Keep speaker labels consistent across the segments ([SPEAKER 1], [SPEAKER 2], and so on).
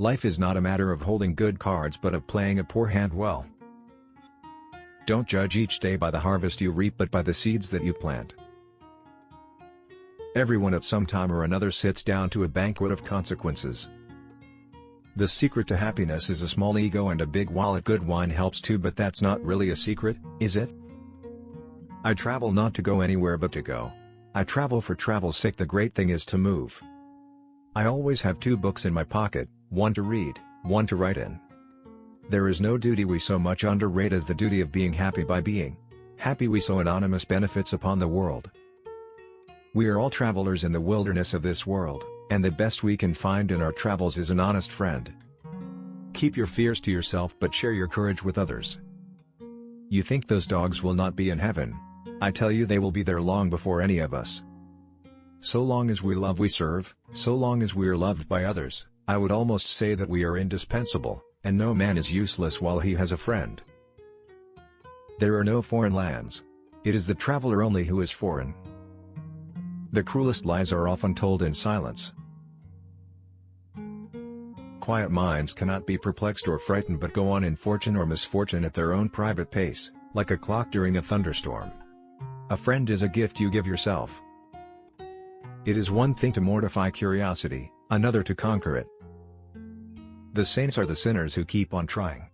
[SPEAKER 1] Life is not a matter of holding good cards but of playing a poor hand well. Don't judge each day by the harvest you reap but by the seeds that you plant. Everyone at some time or another sits down to a banquet of consequences. The secret to happiness is a small ego and a big wallet. Good wine helps too, but that's not really a secret, is it? I travel not to go anywhere but to go. I travel for travel's sake. The great thing is to move. I always have 2 books in my pocket, one to read, one to write in. There is no duty we so much underrate as the duty of being happy. By being happy we sow anonymous benefits upon the world. We are all travelers in the wilderness of this world, and the best we can find in our travels is an honest friend. Keep your fears to yourself but share your courage with others. You think those dogs will not be in heaven? I tell you they will be there long before any of us. So long as we love we serve, so long as we are loved by others, I would almost say that we are indispensable, and no man is useless while he has a friend. There are no foreign lands. It is the traveler only who is foreign. The cruelest lies are often told in silence. Quiet minds cannot be perplexed or frightened but go on in fortune or misfortune at their own private pace, like a clock during a thunderstorm. A friend is a gift you give yourself. It is one thing to mortify curiosity, another to conquer it. The saints are the sinners who keep on trying.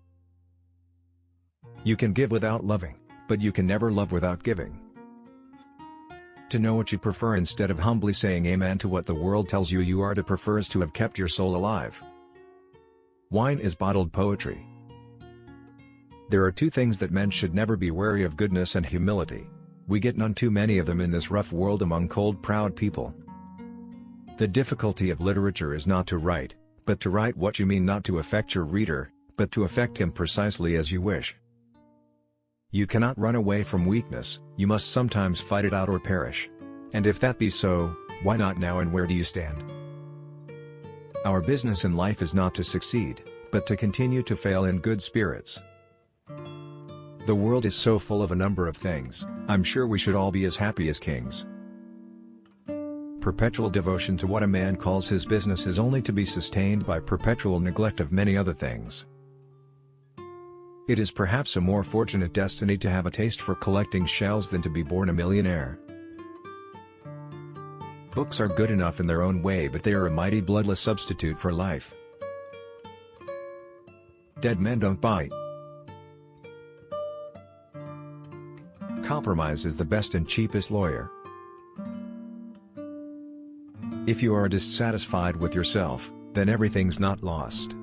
[SPEAKER 1] You can give without loving, but you can never love without giving. To know what you prefer instead of humbly saying amen to what the world tells you you are to prefer is to have kept your soul alive. Wine is bottled poetry. There are 2 things that men should never be wary of: goodness and humility. We get none too many of them in this rough world among cold, proud people. The difficulty of literature is not to write, but to write what you mean, not to affect your reader, but to affect him precisely as you wish. You cannot run away from weakness, you must sometimes fight it out or perish. And if that be so, why not now, and where do you stand? Our business in life is not to succeed, but to continue to fail in good spirits. The world is so full of a number of things, I'm sure we should all be as happy as kings. Perpetual devotion to what a man calls his business is only to be sustained by perpetual neglect of many other things. It is perhaps a more fortunate destiny to have a taste for collecting shells than to be born a millionaire. Books are good enough in their own way, but they are a mighty bloodless substitute for life. Dead men don't bite. Compromise is the best and cheapest lawyer. If you are dissatisfied with yourself, then everything's not lost.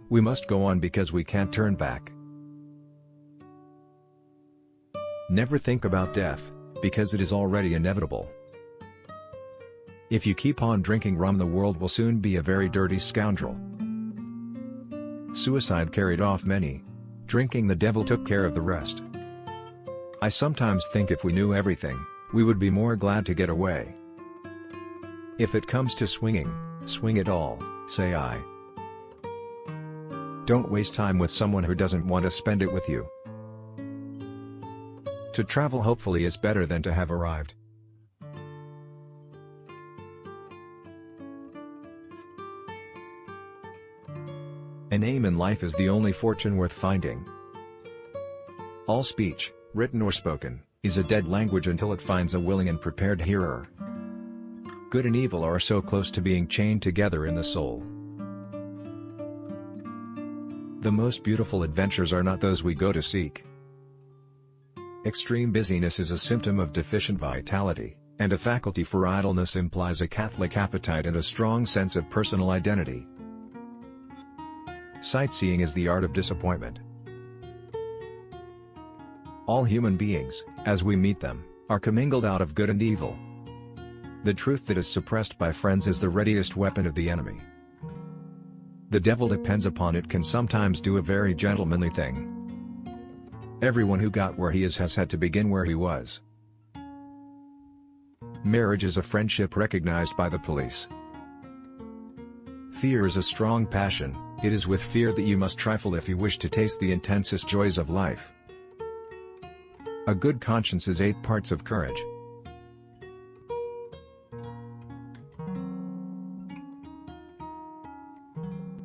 [SPEAKER 1] We must go on because we can't turn back. Never think about death, because it is already inevitable. If you keep on drinking rum, the world will soon be a very dirty scoundrel. Suicide carried off many. Drinking, the devil took care of the rest. I sometimes think if we knew everything, we would be more glad to get away. If it comes to swinging, swing it all, say I. Don't waste time with someone who doesn't want to spend it with you. To travel hopefully is better than to have arrived. An aim in life is the only fortune worth finding. All speech, written or spoken, is a dead language until it finds a willing and prepared hearer. Good and evil are so close to being chained together in the soul. The most beautiful adventures are not those we go to seek. Extreme busyness is a symptom of deficient vitality, and a faculty for idleness implies a catholic appetite and a strong sense of personal identity. Sightseeing is the art of disappointment. All human beings, as we meet them, are commingled out of good and evil. The truth that is suppressed by friends is the readiest weapon of the enemy. The devil depends upon it can sometimes do a very gentlemanly thing. Everyone who got where he is has had to begin where he was. Marriage is a friendship recognized by the police. Fear is a strong passion, it is with fear that you must trifle if you wish to taste the intensest joys of life. A good conscience is 8 parts of courage.